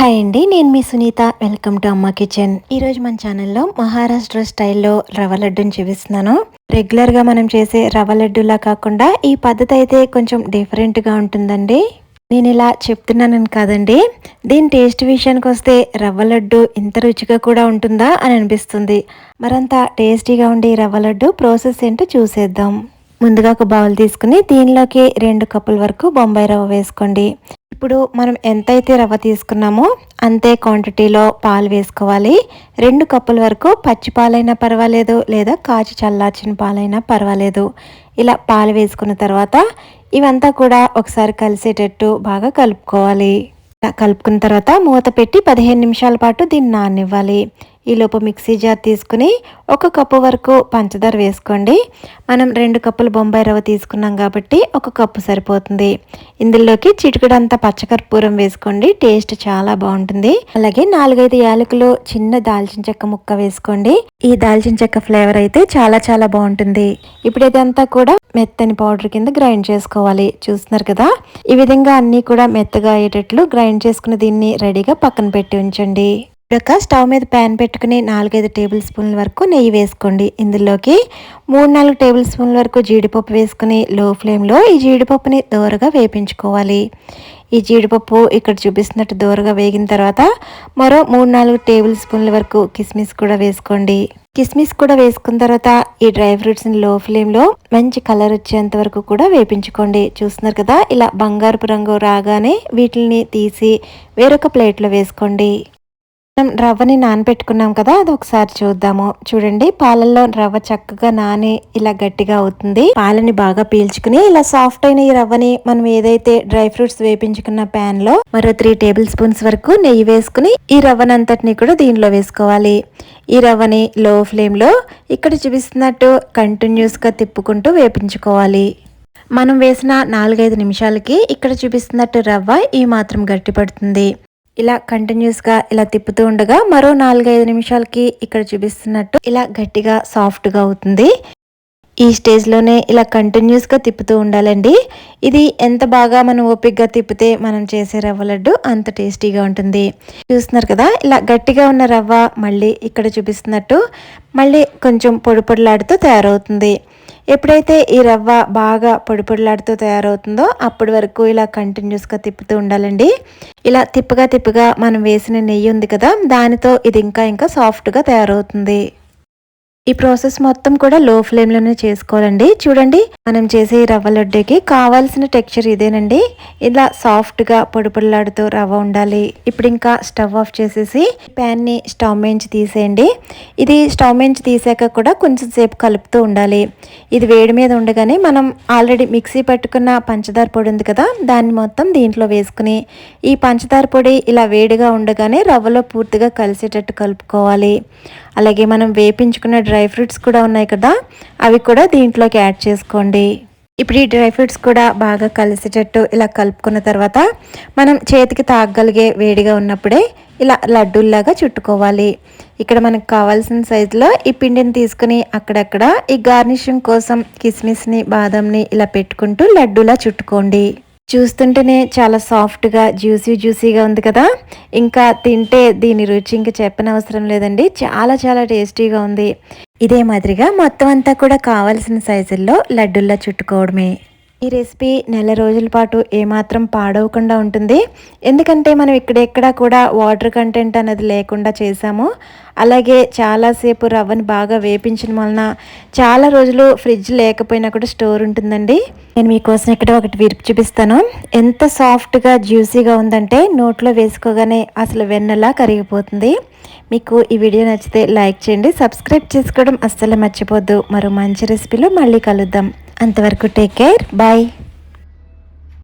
Hi అండి, నేను మీ Sunitha. Welcome to అమ్మ కిచెన్. ఈరోజు మన ఛానల్లో మహారాష్ట్ర స్టైల్లో రవ్వ లడ్డూని చూపిస్తున్నాను. రెగ్యులర్గా మనం చేసే రవ్వ లడ్డూలా కాకుండా ఈ పద్ధతి అయితే కొంచెం డిఫరెంట్గా ఉంటుందండి. నేను ఇలా చెప్తున్నానని కాదండి, దీని టేస్ట్ విషయానికి వస్తే రవ్వ లడ్డు ఇంత రుచిగా కూడా ఉంటుందా అని అనిపిస్తుంది. మరంత టేస్టీగా ఉండే రవ్వ లడ్డు ప్రాసెస్ ఏంటో చూసేద్దాం. ముందుగా ఒక బౌల్ తీసుకుని దీనిలోకి 2 కప్పుల వరకు బొంబాయి రవ్వ వేసుకోండి. ఇప్పుడు మనం ఎంతైతే రవ్వ తీసుకున్నామో అంతే క్వాంటిటీలో పాలు వేసుకోవాలి. 2 కప్పుల వరకు పచ్చి పాలైనా పర్వాలేదు, లేదా కాచి చల్లార్చిన పాలైనా పర్వాలేదు. ఇలా పాలు వేసుకున్న తర్వాత ఇవంతా కూడా ఒకసారి కలిసేటట్టు బాగా కలుపుకోవాలి. కలుపుకున్న తర్వాత మూత పెట్టి 15 నిమిషాల పాటు దీన్ని నాననివ్వాలి. ఈలోపు మిక్సీ జార్ తీసుకుని 1 కప్పు వరకు పంచదార వేసుకోండి. మనం 2 కప్పుల బొంబాయి రవ్వ తీసుకున్నాం కాబట్టి 1 కప్పు సరిపోతుంది. ఇందులోకి చిటికెడంతా పచ్చకర్పూరం వేసుకోండి, టేస్ట్ చాలా బాగుంటుంది. అలాగే 4-5 యాలకులు, చిన్న దాల్చిన చెక్క ముక్క వేసుకోండి. ఈ దాల్చిన చెక్క ఫ్లేవర్ అయితే చాలా చాలా బాగుంటుంది. ఇప్పుడు ఇదంతా కూడా మెత్తని పౌడర్ కింద గ్రైండ్ చేసుకోవాలి. చూస్తున్నారు కదా, ఈ విధంగా అన్నీ కూడా మెత్తగా అయ్యేటట్లు గ్రైండ్ చేసుకుని దీన్ని రెడీగా పక్కన పెట్టి ఉంచండి. ఒక స్టవ్ మీద ప్యాన్ పెట్టుకుని 4-5 టేబుల్ స్పూన్ల వరకు నెయ్యి వేసుకోండి. ఇందులోకి 3-4 టేబుల్ స్పూన్ల వరకు జీడిపప్పు వేసుకుని లో ఫ్లేమ్లో ఈ జీడిపప్పుని దోరగా వేపించుకోవాలి. ఈ జీడిపప్పు ఇక్కడ చూపిస్తున్నట్టు దోరగా వేగిన తర్వాత మరో 3-4 టేబుల్ స్పూన్ల వరకు కిస్మిస్ కూడా వేసుకోండి. కిస్మిస్ కూడా వేసుకున్న తర్వాత ఈ డ్రై ఫ్రూట్స్ని లో ఫ్లేమ్లో మంచి కలర్ వచ్చేంత వరకు కూడా వేపించుకోండి. చూస్తున్నారు కదా, ఇలా బంగారపు రంగు రాగానే వీటిని తీసి వేరొక ప్లేట్లో వేసుకోండి. మనం రవ్వని నానబెట్టుకున్నాం కదా, అది ఒకసారి చూద్దాము. చూడండి, పాలల్లో రవ్వ చక్కగా నాని ఇలా గట్టిగా అవుతుంది. పాలని బాగా పీల్చుకుని ఇలా సాఫ్ట్ అయిన ఈ రవ్వని మనం ఏదైతే డ్రై ఫ్రూట్స్ వేపించుకున్న ప్యాన్ లో మరో 3 టేబుల్ స్పూన్స్ వరకు నెయ్యి వేసుకుని ఈ రవ్వనంతటిని కూడా దీనిలో వేసుకోవాలి. ఈ రవ్వని లో ఫ్లేమ్ లో ఇక్కడ చూపిస్తున్నట్టు కంటిన్యూస్ గా తిప్పుకుంటూ వేపించుకోవాలి. మనం వేసిన 4-5 నిమిషాలకి ఇక్కడ చూపిస్తున్నట్టు రవ్వ ఈ మాత్రం గట్టి పడుతుంది. ఇలా కంటిన్యూస్గా ఇలా తిప్పుతూ ఉండగా మరో 4-5 నిమిషాలకి ఇక్కడ చూపిస్తున్నట్టు ఇలా గట్టిగా సాఫ్ట్గా అవుతుంది. ఈ స్టేజ్లోనే ఇలా కంటిన్యూస్గా తిప్పుతూ ఉండాలండి. ఇది ఎంత బాగా మనం ఓపికగా తిప్పితే మనం చేసే రవ్వ లడ్డు అంత టేస్టీగా ఉంటుంది. చూస్తున్నారు కదా, ఇలా గట్టిగా ఉన్న రవ్వ మళ్ళీ ఇక్కడ చూపిస్తున్నట్టు మళ్ళీ కొంచెం పొడి పొడిలాడుతూ తయారవుతుంది. ఎప్పుడైతే ఈ రవ్వ బాగా పొడి పొడిలాడుతూ తయారవుతుందో అప్పటి వరకు ఇలా కంటిన్యూస్గా తిప్పుతూ ఉండాలండి. ఇలా తిప్పగా మనం వేసిన నెయ్యి ఉంది కదా, దానితో ఇది ఇంకా సాఫ్ట్గా తయారవుతుంది. ఈ ప్రాసెస్ మొత్తం కూడా లో ఫ్లేమ్లోనే చేసుకోవాలండి. చూడండి, మనం చేసే రవ్వ లడ్డూకి కావాల్సిన టెక్స్చర్ ఇదేనండి. ఇలా సాఫ్ట్గా పొడి పొడిలాడుతూ రవ్వ ఉండాలి. ఇప్పుడు ఇంకా స్టవ్ ఆఫ్ చేసేసి ప్యాన్ని స్టవ్ మించి తీసేయండి. ఇది స్టవ్ మించి తీసాక కూడా కొంచెం సేపు కలుపుతూ ఉండాలి. ఇది వేడి మీద ఉండగానే మనం ఆల్రెడీ మిక్సీ పట్టుకున్న పంచదార పొడి ఉంది కదా, దాన్ని మొత్తం దీంట్లో వేసుకుని ఈ పంచదార పొడి ఇలా వేడిగా ఉండగానే రవ్వలో పూర్తిగా కలిసేటట్టు కలుపుకోవాలి. అలాగే మనం వేపించుకున్న డ్రై ఫ్రూట్స్ కూడా ఉన్నాయి కదా, అవి కూడా దీంట్లోకి యాడ్ చేసుకోండి. ఇప్పుడు ఈ డ్రై ఫ్రూట్స్ కూడా బాగా కలిసేటట్టు ఇలా కలుపుకున్న తర్వాత మనం చేతికి తాగగలిగే వేడిగా ఉన్నప్పుడే ఇలా లడ్డూల్లాగా చుట్టుకోవాలి. ఇక్కడ మనకు కావాల్సిన సైజులో ఈ పిండిని తీసుకుని అక్కడక్కడ ఈ గార్నిషింగ్ కోసం కిస్మిస్ని, బాదంని ఇలా పెట్టుకుంటూ లడ్డూలా చుట్టుకోండి. చూస్తుంటేనే చాలా సాఫ్ట్గా జ్యూసీగా ఉంది కదా, ఇంకా తింటే దీని రుచి ఇంకా చెప్పనవసరం లేదండి. చాలా చాలా టేస్టీగా ఉంది. ఇదే మాదిరిగా మొత్తం అంతా కూడా కావాల్సిన సైజుల్లో లడ్డూల్లా చుట్టుకోవడమే. ఈ రెసిపీ నెల రోజుల పాటు ఏమాత్రం పాడవకుండా ఉంటుంది. ఎందుకంటే మనం ఇక్కడెక్కడా కూడా వాటర్ కంటెంట్ అనేది లేకుండా చేసాము. అలాగే చాలాసేపు రవ్వని బాగా వేపించిన వలన చాలా రోజులు ఫ్రిడ్జ్ లేకపోయినా కూడా స్టోర్ ఉంటుందండి. నేను మీకోసం ఇక్కడ ఒకటి విరిపి చూపిస్తాను. ఎంత సాఫ్ట్గా జ్యూసీగా ఉందంటే నోట్లో వేసుకోగానే అసలు వెన్నలా కరిగిపోతుంది. మీకు ఈ వీడియో నచ్చితే లైక్ చేయండి, సబ్స్క్రైబ్ చేసుకోవడం అస్సలు మర్చిపోద్దు. మరో మంచి రెసిపీలో మళ్ళీ కలుద్దాం. అంతవరకు టేక్ కేర్, బాయ్.